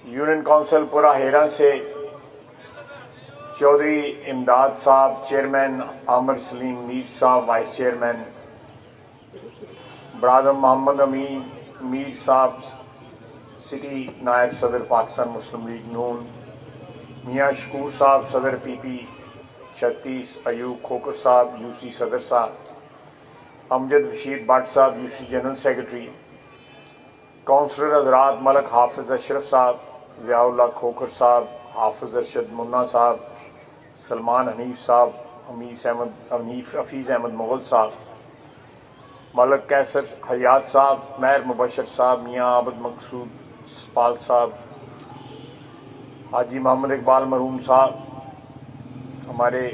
Union council پورا ہیرا سے چودھری امداد صاحب چیئرمین، عامر سلیم میر صاحب وائس چیئرمین، برادر محمد امین میر صاحب سٹی نائب صدر پاکستان مسلم لیگ نون، میاں شکور صاحب صدر پی پی 36، ایوب کھوکر صاحب یو سی صدر صاحب، امجد بشیر بٹ صاحب U C general secretary, councillor حضرات ملک حافظ اشرف صاحب، ضیاء اللہ کھوکر صاحب، حافظ ارشد منا صاحب، سلمان حنیف صاحب، حفیظ احمد مغل صاحب، ملک کیسر حیات صاحب، مہر مبشر صاحب، میاں عابد مقصود پال صاحب، حاجی محمد اقبال مرحوم صاحب، ہمارے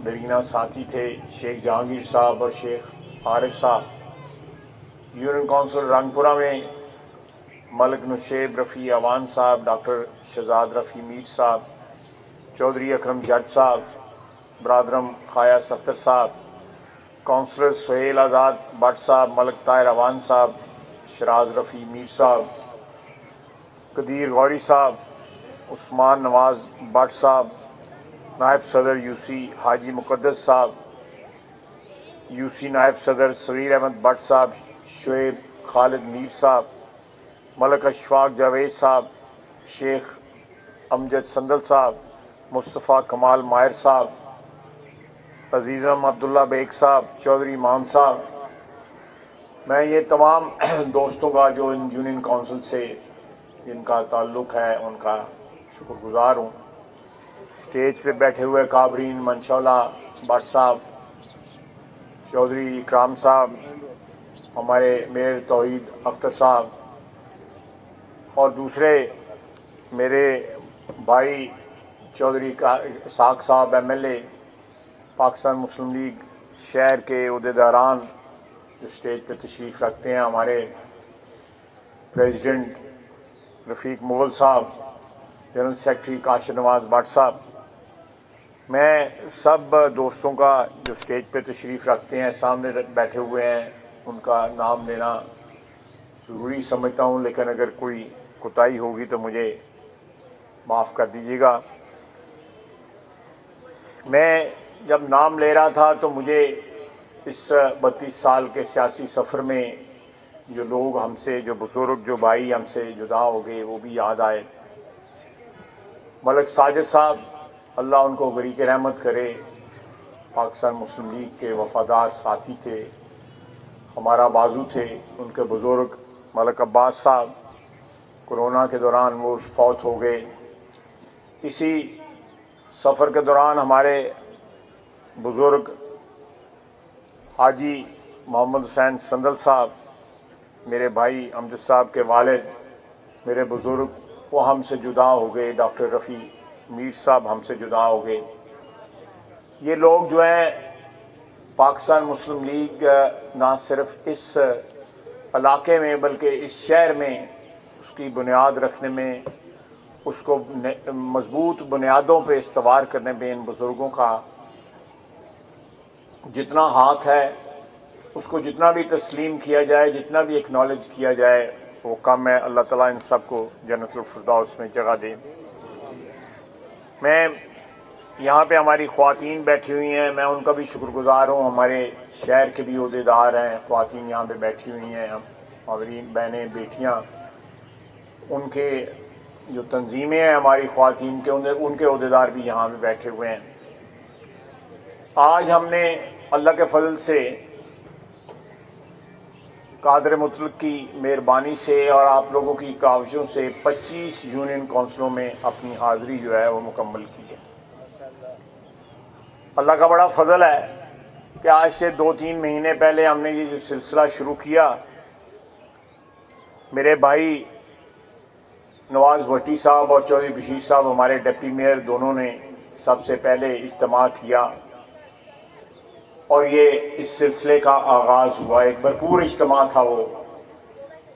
درینہ ساتھی تھے شیخ جہانگیر صاحب اور شیخ عارف صاحب، یونین کونسل رنگپورہ میں ملک نشیب رفیع اوان صاحب، ڈاکٹر شہزاد رفیع میر صاحب، چودھری اکرم جٹ صاحب، برادرم خایا صفدر صاحب، کونسلر سہیل آزاد بٹ صاحب، ملک طاہر اوان صاحب، شراز رفیع میر صاحب، قدیر غوری صاحب، عثمان نواز بٹ صاحب، نائب صدر یو سی حاجی مقدس صاحب، یو سی نائب صدر صغیر احمد بٹ صاحب، شعیب خالد میر صاحب، ملک اشفاق جاوید صاحب، شیخ امجد سندل صاحب، مصطفیٰ کمال ماہر صاحب، عزیزم عبداللہ بیگ صاحب، چودھری مان صاحب، میں یہ تمام دوستوں کا جو ان یونین کونسل سے جن کا تعلق ہے ان کا شکر گزار ہوں۔ اسٹیج پہ بیٹھے ہوئے کابرین منشا اللہ بٹ صاحب، چودھری اکرام صاحب، ہمارے میر توحید اختر صاحب اور دوسرے میرے بھائی چودھری اسحاق صاحب M L A Pakistan Muslim League شہر کے عہدیداران جو اسٹیج پہ تشریف رکھتے ہیں، ہمارے پریزیڈنٹ رفیق مغل صاحب، جنرل سیکرٹری کاشر نواز بٹ صاحب، میں سب دوستوں کا جو اسٹیج پہ تشریف رکھتے ہیں سامنے بیٹھے ہوئے ہیں ان کا نام لینا ضروری سمجھتا ہوں، لیکن اگر کوئی کوتاہی ہوگی تو مجھے معاف کر دیجیے گا۔ میں جب نام لے رہا تھا تو مجھے اس 32 سال کے سیاسی سفر میں جو لوگ ہم سے، جو بزرگ، جو بھائی ہم سے جدا ہو گئے وہ بھی یاد آئے۔ ملک ساجد صاحب، اللہ ان کو غریق رحمت کرے، پاکستان مسلم لیگ کے وفادار ساتھی تھے، ہمارا بازو تھے۔ ان کے بزرگ ملک عباس صاحب، کورونا کے دوران وہ فوت ہو گئے۔ اسی سفر کے دوران ہمارے بزرگ حاجی محمد حسین سندل صاحب، میرے بھائی امجد صاحب کے والد، میرے بزرگ، وہ ہم سے جدا ہو گئے۔ ڈاکٹر رفیع میر صاحب ہم سے جدا ہو گئے۔ یہ لوگ جو ہیں پاکستان مسلم لیگ نہ صرف اس علاقے میں بلکہ اس شہر میں اس کی بنیاد رکھنے میں، اس کو مضبوط بنیادوں پہ استوار کرنے میں ان بزرگوں کا جتنا ہاتھ ہے، اس کو جتنا بھی تسلیم کیا جائے، جتنا بھی ایکنالج کیا جائے وہ کم ہے۔ اللہ تعالیٰ ان سب کو جنت الفردوس میں جگہ دے۔ میں یہاں پہ ہماری خواتین بیٹھی ہوئی ہیں، میں ان کا بھی شکر گزار ہوں۔ ہمارے شہر کے بھی عہدیدار ہیں، خواتین یہاں پہ بیٹھی ہوئی ہیں، خواتین بہنیں بیٹیاں، ان کے جو تنظیمیں ہیں ہماری خواتین کے، ان کے عہدیدار بھی یہاں پہ بیٹھے ہوئے ہیں۔ آج ہم نے اللہ کے فضل سے، قادر مطلق کی مہربانی سے اور آپ لوگوں کی کاوشوں سے 25 یونین کونسلوں میں اپنی حاضری جو ہے وہ مکمل کی ہے۔ اللہ کا بڑا فضل ہے کہ آج سے 2-3 مہینے پہلے ہم نے یہ جو سلسلہ شروع کیا، میرے بھائی نواز بھٹی صاحب اور چودھری بشیر صاحب ہمارے ڈپٹی میئر دونوں نے سب سے پہلے اجتماع کیا اور یہ اس سلسلے کا آغاز ہوا۔ ایک بھرپور اجتماع تھا وہ،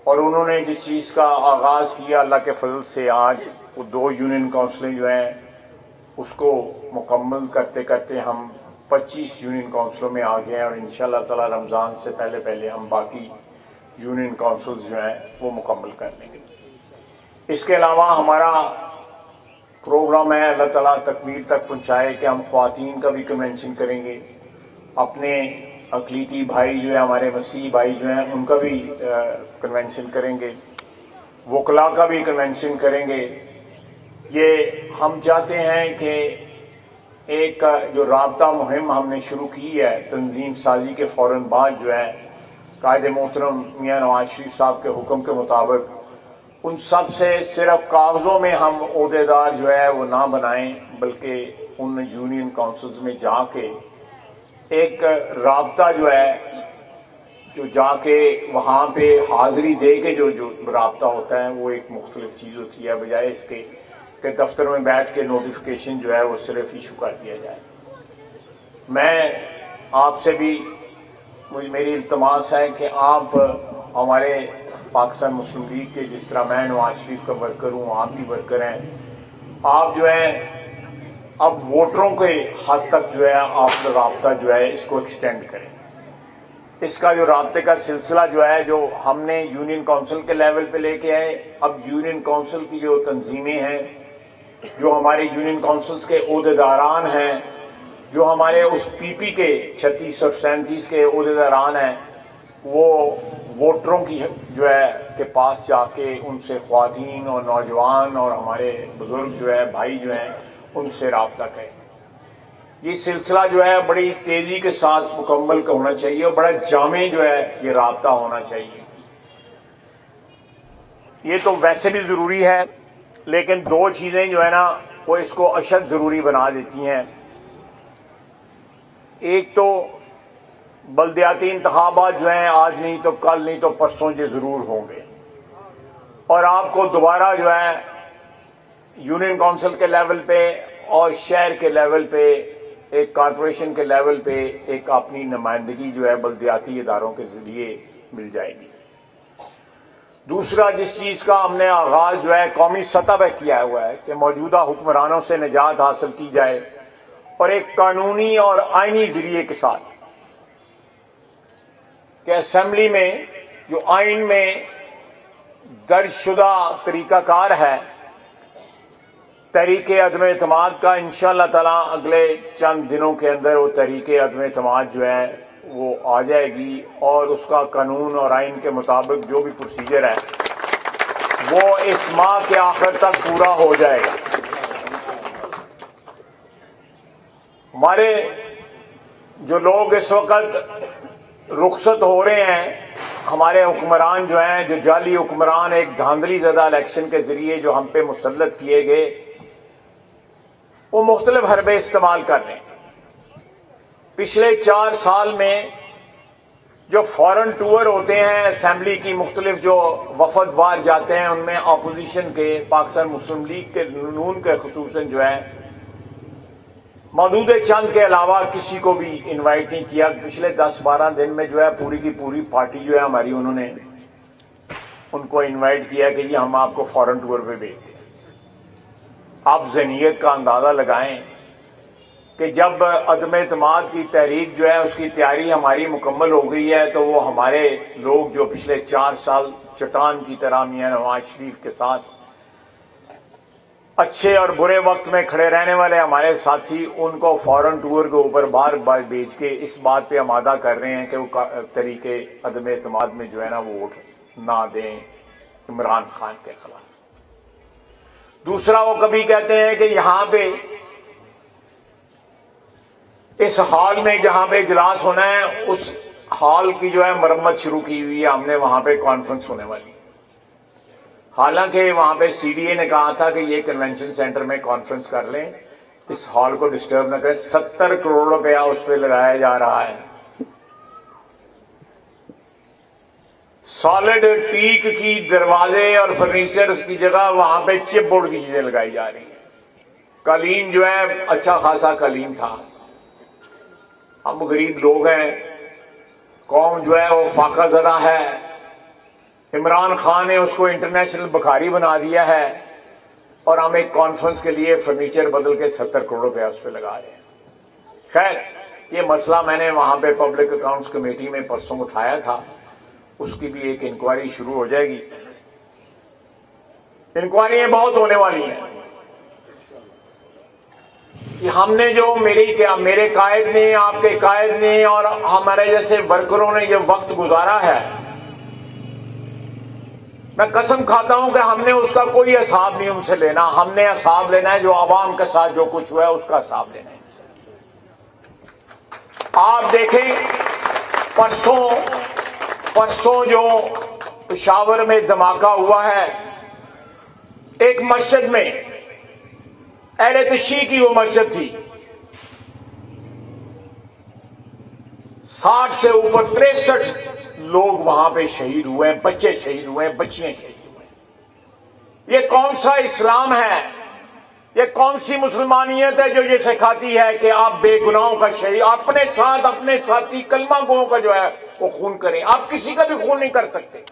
اور انہوں نے جس چیز کا آغاز کیا اللہ کے فضل سے آج وہ 2 یونین کونسلیں جو ہیں اس کو مکمل کرتے کرتے ہم 25 یونین کونسلوں میں آ گئے ہیں، اور انشاءاللہ تعالی رمضان سے پہلے ہم باقی یونین کونسلز جو ہیں وہ مکمل کر لیں گے۔ اس کے علاوہ ہمارا پروگرام ہے اللہ تعالیٰ تکمیل تک پہنچائے کہ ہم خواتین کا بھی کنونشن کریں گے، اپنے اقلیتی بھائی جو ہیں، ہمارے مسیحی بھائی جو ہیں، ان کا بھی کنونشن کریں گے، وکلاء کا بھی کنونشن کریں گے۔ یہ ہم چاہتے ہیں کہ ایک جو رابطہ مہم ہم نے شروع کی ہے تنظیم سازی کے فوراً بعد جو ہے، قائد محترم میاں نواز شریف صاحب کے حکم کے مطابق ان سب سے صرف کاغذوں میں ہم عہدیدار جو ہے وہ نہ بنائیں، بلکہ ان یونین کونسلز میں جا کے ایک رابطہ جو ہے، جو جا کے وہاں پہ حاضری دے کے جو رابطہ ہوتا ہے وہ ایک مختلف چیز ہوتی ہے، بجائے اس کے کہ دفتر میں بیٹھ کے نوٹیفیکیشن جو ہے وہ صرف ایشو کر دیا جائے۔ میں آپ سے بھی میری التماس ہے کہ آپ ہمارے پاکستان مسلم لیگ کے، جس طرح میں نواز شریف کا ورکر ہوں، آپ بھی ورکر ہیں، آپ جو ہیں اب ووٹروں کے حد تک جو ہے آپ رابطہ جو ہے اس کو ایکسٹینڈ کریں۔ اس کا جو رابطے کا سلسلہ جو ہے، جو ہم نے یونین کونسل کے لیول پہ لے کے آئے، اب یونین کونسل کی جو تنظیمیں ہیں، جو ہمارے یونین کونسلز کے عہدیداران ہیں، جو ہمارے اس پی پی کے 36 اور 37 کے عہدیداران ہیں، وہ ووٹروں کی جو ہے کے پاس جا کے ان سے، خواتین اور نوجوان اور ہمارے بزرگ جو ہے، بھائی جو ہیں، ان سے رابطہ کریں۔ یہ سلسلہ جو ہے بڑی تیزی کے ساتھ مکمل ہونا چاہیے اور بڑا جامع جو ہے یہ رابطہ ہونا چاہیے۔ یہ تو ویسے بھی ضروری ہے، لیکن دو چیزیں جو ہے نا وہ اس کو اشد ضروری بنا دیتی ہیں۔ ایک تو بلدیاتی انتخابات جو ہیں آج نہیں تو کل نہیں تو پرسوں یہ ضرور ہوں گے، اور آپ کو دوبارہ جو ہے یونین کونسل کے لیول پہ اور شہر کے لیول پہ، ایک کارپوریشن کے لیول پہ ایک اپنی نمائندگی جو ہے بلدیاتی اداروں کے ذریعے مل جائے گی۔ دوسرا جس چیز کا ہم نے آغاز جو ہے قومی سطح پہ کیا ہوا ہے کہ موجودہ حکمرانوں سے نجات حاصل کی جائے اور ایک قانونی اور آئینی ذریعے کے ساتھ کہ اسمبلی میں جو آئین میں درج شدہ طریقہ کار ہے تحریک عدم اعتماد کا، انشاءاللہ تعالیٰ اگلے چند دنوں کے اندر وہ تحریک عدم اعتماد جو ہے وہ آ جائے گی، اور اس کا قانون اور آئین کے مطابق جو بھی پروسیجر ہے وہ اس ماہ کے آخر تک پورا ہو جائے گا۔ ہمارے جو لوگ اس وقت رخصت ہو رہے ہیں، ہمارے حکمران جو ہیں، جو جعلی حکمران ایک دھاندلی زدہ الیکشن کے ذریعے جو ہم پہ مسلط کیے گئے، وہ مختلف حربے استعمال کر رہے ہیں۔ پچھلے 4 سال میں جو فورن ٹور ہوتے ہیں اسمبلی کی، مختلف جو وفد باہر جاتے ہیں، ان میں اپوزیشن کے، پاکستان مسلم لیگ کے، نون کے خصوصاً جو ہے محدود چند کے علاوہ کسی کو بھی انوائٹ نہیں کیا۔ پچھلے 10-12 دن میں جو ہے پوری کی پوری پارٹی جو ہے ہماری، انہوں نے ان کو انوائٹ کیا کہ جی ہم آپ کو فورن ٹور پہ بھیجتے ہیں۔ آپ ذہنیت کا اندازہ لگائیں کہ جب عدم اعتماد کی تحریک جو ہے اس کی تیاری ہماری مکمل ہو گئی ہے، تو وہ ہمارے لوگ جو پچھلے 4 سال چٹان کی طرح میاں نواز شریف کے ساتھ اچھے اور برے وقت میں کھڑے رہنے والے ہمارے ساتھی، ان کو فورن ٹور کے اوپر بار بار بھیج کے اس بات پہ آمادہ کر رہے ہیں کہ وہ طریقے عدم اعتماد میں جو ہے نا وہ ووٹ نہ دیں عمران خان کے خلاف۔ دوسرا وہ کبھی کہتے ہیں کہ یہاں پہ اس ہال میں جہاں پہ اجلاس ہونا ہے، اس ہال کی جو ہے مرمت شروع کی ہوئی ہے، ہم نے وہاں پہ کانفرنس ہونے والی ہے۔ حالانکہ وہاں پہ سی ڈی اے نے کہا تھا کہ یہ کنونشن سینٹر میں کانفرنس کر لیں، اس ہال کو ڈسٹرب نہ کریں۔ 70 کروڑ روپیہ اس پہ لگایا جا رہا ہے۔ سالڈ ٹیک کی دروازے اور فرنیچر کی جگہ وہاں پہ چپ بورڈ کی چیزیں لگائی جا رہی ہیں۔ قالین جو ہے اچھا خاصا قالین تھا۔ ہم غریب لوگ ہیں، قوم جو ہے وہ فاقہ زدہ ہے، عمران خان نے اس کو انٹرنیشنل بخاری بنا دیا ہے، اور ہم ایک کانفرنس کے لیے فرنیچر بدل کے 70 کروڑ روپیہ اس پہ لگا رہے ہیں۔ خیر، یہ مسئلہ میں نے وہاں پہ پبلک اکاؤنٹس کمیٹی میں پرسوں اٹھایا تھا، اس کی بھی ایک انکوائری شروع ہو جائے گی۔ انکوائریاں بہت ہونے والی ہیں. کہ ہم نے جو میرے قائد نے، آپ کے قائد نے اور ہمارے جیسے ورکروں نے یہ وقت گزارا ہے، میں قسم کھاتا ہوں کہ ہم نے اس کا کوئی حساب نہیں ان سے لینا. ہم نے حساب لینا ہے جو عوام کے ساتھ جو کچھ ہوا ہے اس کا حساب لینا ہے ان سے. آپ دیکھیں پرسوں جو پشاور میں دھماکہ ہوا ہے ایک مسجد میں، اہل تشیع کی وہ مسجد تھی، 60 سے اوپر 63 لوگ وہاں پہ شہید ہوئے ہیں، بچے شہید ہوئے ہیں، بچیاں شہید ہوئے ہیں. یہ کون سا اسلام ہے؟ یہ کون سی مسلمانیت ہے جو یہ سکھاتی ہے کہ آپ بے گناہوں کا شہید، اپنے ساتھ اپنے ساتھی کلمہ گوؤں کا جو ہے وہ خون کریں؟ آپ کسی کا بھی خون نہیں کر سکتے.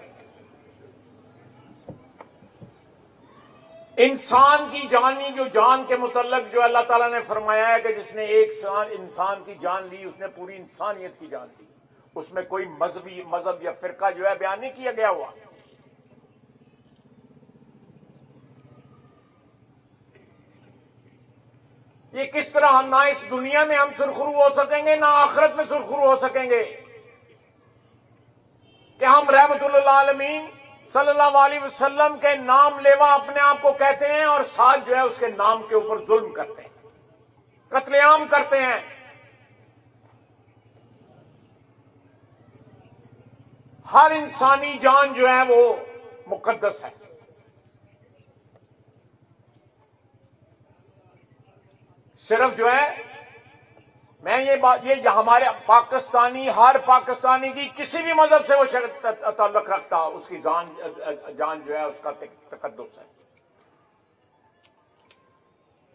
انسان کی جانی، جو جان کے متعلق جو اللہ تعالیٰ نے فرمایا ہے کہ جس نے ایک انسان کی جان لی اس نے پوری انسانیت کی جان لی. اس میں کوئی مذہب یا فرقہ جو ہے بیان نہیں کیا گیا ہوا. یہ کس طرح ہم نہ اس دنیا میں ہم سرخرو ہو سکیں گے، نہ آخرت میں سرخرو ہو سکیں گے کہ ہم رحمت اللہ عالمین صلی اللہ علیہ وسلم کے نام لیوا اپنے آپ کو کہتے ہیں اور ساتھ جو ہے اس کے نام کے اوپر ظلم کرتے ہیں، قتل عام کرتے ہیں. ہر انسانی جان جو ہے وہ مقدس ہے. صرف جو ہے میں یہ ہمارے پاکستانی، ہر پاکستانی کی کسی بھی مذہب سے وہ تعلق رکھتا، اس کی جان جو ہے اس کا تقدس ہے.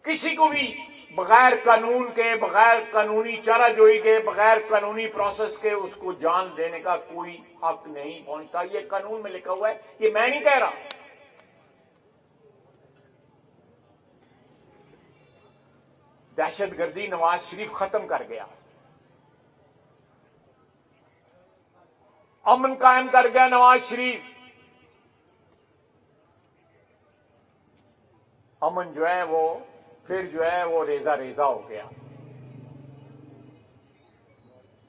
کسی کو بھی بغیر قانون کے، بغیر قانونی چارہ جوئی کے، بغیر قانونی پروسیس کے اس کو جان دینے کا کوئی حق نہیں پہنچتا. یہ قانون میں لکھا ہوا ہے، یہ میں نہیں کہہ رہا. دہشت گردی نواز شریف ختم کر گیا، امن قائم کر گیا نواز شریف. امن جو ہے وہ پھر جو ہے وہ ریزہ ہو گیا.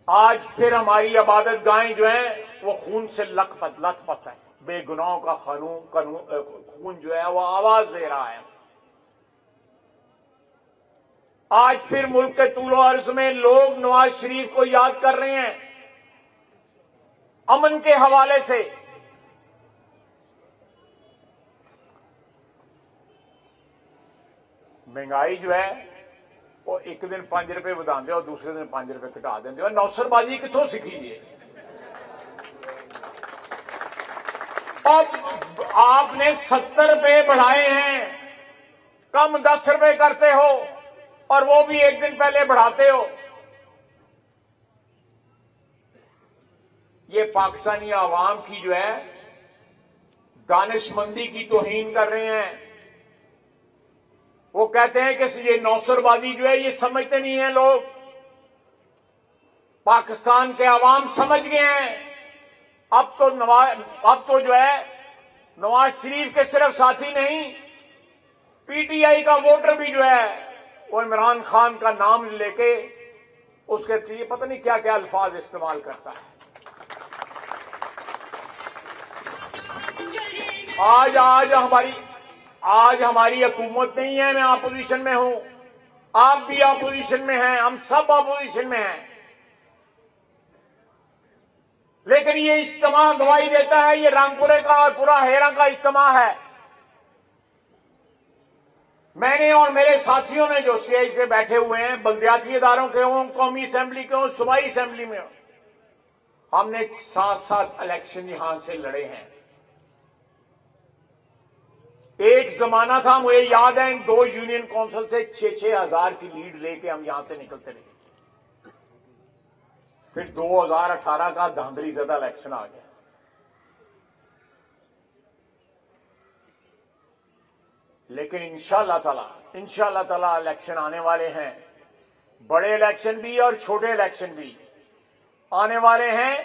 آج پھر ہماری عبادت گاہیں جو ہیں وہ خون سے لت پت ہے. بے گناہوں کا خون جو ہے وہ آواز دے رہا ہے. آج پھر ملک کے طول و عرض میں لوگ نواز شریف کو یاد کر رہے ہیں امن کے حوالے سے. مہنگائی جو ہے وہ ایک دن 5 روپے ودھا دے اور دوسرے دن 5 روپے گھٹا دیں. اور نوسر بازی کتوں سیکھی جی؟ اب آپ نے 70 روپے بڑھائے ہیں، کم 10 روپے کرتے ہو اور وہ بھی ایک دن پہلے بڑھاتے ہو. یہ پاکستانی عوام کی جو ہے دانش مندی کی توہین کر رہے ہیں. وہ کہتے ہیں کہ یہ نوسر بازی جو ہے یہ سمجھتے نہیں ہیں لوگ. پاکستان کے عوام سمجھ گئے ہیں. اب تو جو ہے نواز شریف کے صرف ساتھی نہیں، پی ٹی آئی کا ووٹر بھی جو ہے وہ عمران خان کا نام لے کے اس کے لیے پتہ نہیں کیا کیا الفاظ استعمال کرتا ہے. آج ہماری حکومت نہیں ہے، میں اپوزیشن میں ہوں، آپ بھی اپوزیشن میں ہیں، ہم سب اپوزیشن میں ہیں. لیکن یہ اجتماع گواہی دیتا ہے، یہ رنگپورے کا اور پورا ہیرا کا اجتماع ہے. میں نے اور میرے ساتھیوں نے جو اسٹیج پہ بیٹھے ہوئے ہیں، بلدیاتی اداروں کے ہوں، قومی اسمبلی کے ہوں، صوبائی اسمبلی میں ہوں، ہم نے 7 الیکشن یہاں سے لڑے ہیں. ایک زمانہ تھا، مجھے یاد ہے، ان 2 یونین کونسل سے 6-6 ہزار کی لیڈ لے کے ہم یہاں سے نکلتے رہے. پھر 2018 کا دھاندلی زدہ الیکشن آ گیا. لیکن انشاءاللہ تعالی الیکشن آنے والے ہیں، بڑے الیکشن بھی اور چھوٹے الیکشن بھی آنے والے ہیں،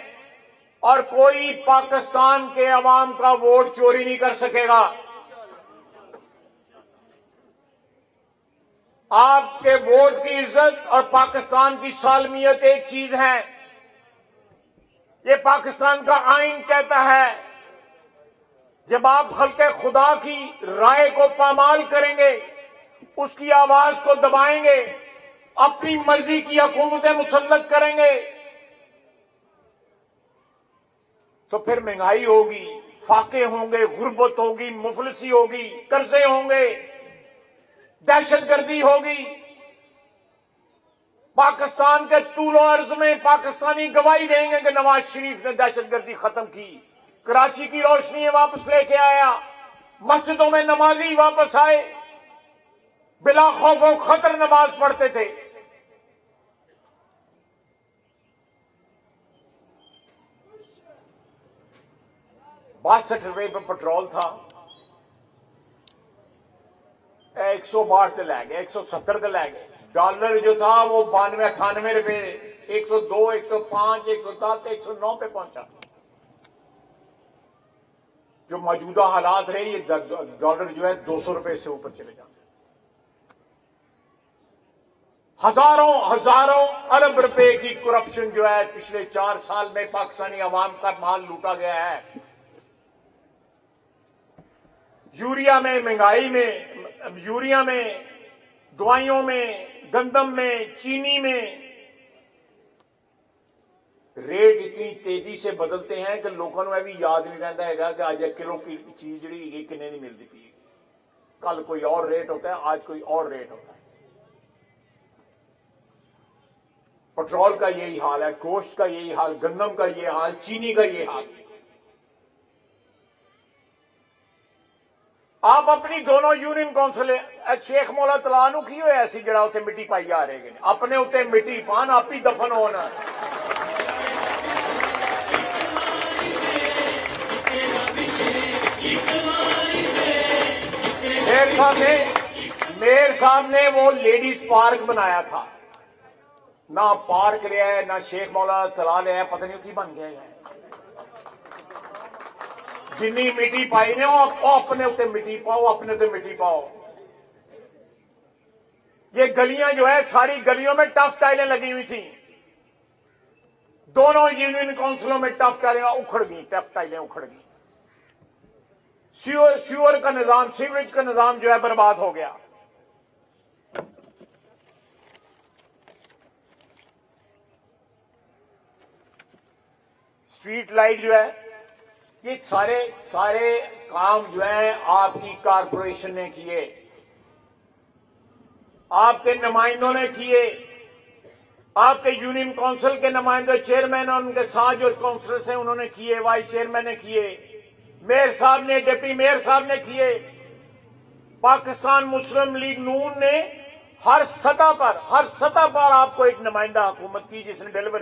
اور کوئی پاکستان کے عوام کا ووٹ چوری نہیں کر سکے گا. آپ کے ووٹ کی عزت اور پاکستان کی سالمیت ایک چیز ہے. یہ پاکستان کا آئین کہتا ہے جب آپ خلق خدا کی رائے کو پامال کریں گے، اس کی آواز کو دبائیں گے، اپنی مرضی کی حکومتیں مسلط کریں گے، تو پھر مہنگائی ہوگی، فاقے ہوں گے، غربت ہوگی، مفلسی ہوگی، قرضے ہوں گے، دہشت گردی ہوگی. پاکستان کے طول و عرض میں پاکستانی گواہی دیں گے کہ نواز شریف نے دہشت گردی ختم کی، کراچی کی روشنی واپس لے کے آیا، مسجدوں میں نمازی واپس آئے، بلا خوف و خطر نماز پڑھتے تھے. 62 روپے پہ پٹرول تھا، 162 تے لے گئے، 170 تے لے گئے. ڈالر جو تھا وہ 92 98 روپے، 102 105 110 109 پہ پہنچا. جو موجودہ حالات رہے، یہ ڈالر جو ہے 200 روپے سے اوپر چلے جاتے. ہزاروں ارب روپے کی کرپشن جو ہے پچھلے 4 سال میں پاکستانی عوام کا مال لوٹا گیا ہے. یوریا میں، مہنگائی میں، یوریا میں، دوائیوں میں، گندم میں، چینی میں ریٹ اتنی تیزی سے بدلتے ہیں کہ لوگوں نے بھی یاد نہیں رہتا ہے کہ آج 1 کلو کی چیز جڑی یہ کنے نہیں ملتی پی، کل کوئی اور ریٹ ہوتا ہے، آج کوئی اور ریٹ ہوتا ہے. پٹرول کا یہی حال ہے، گوشت کا یہی حال، گندم کا یہ حال، چینی کا یہ حال. آپ اپنی دونوں یونین کونسل شیخ مولا تلانو کی ہوئے ایسی جڑا اتنے مٹی پائی آ رہے گے، اپنے اتنے مٹی پان، آپ ہی دفن ہونا. میئر صاحب نے وہ لیڈیز پارک بنایا تھا، نہ پارک لیا ہے، نہ شیخ مولا تلا لیا ہے، پتہ نہیں کی بن گیا ہے. جنی مٹی پائی نے وہ اپنے اتنے مٹی پاؤ، اپنے اتنے مٹی پاؤ. یہ گلیاں جو ہے، ساری گلیوں میں ٹف ٹائلیں لگی ہوئی تھیں، دونوں یونین کونسلوں میں ٹف ٹائلیں اکھڑ گئیں، ٹف ٹائلیں اکھڑ گئیں. سیور کا نظام، سیوریج کا نظام جو ہے برباد ہو گیا. اسٹریٹ لائٹ جو ہے، یہ سارے کام جو ہیں آپ کی کارپوریشن نے کیے، آپ کے نمائندوں نے کیے، آپ کے یونین کونسل کے نمائندے، چیئرمین اور ان کے ساتھ جو کونسلرز ہیں انہوں نے کیے، وائس چیئرمین نے کیے، میئر صاحب نے، ڈپٹی میئر صاحب نے کیے. پاکستان مسلم لیگ نون نے ہر سطح پر آپ کو ایک نمائندہ حکومت کی جس نے ڈیلیور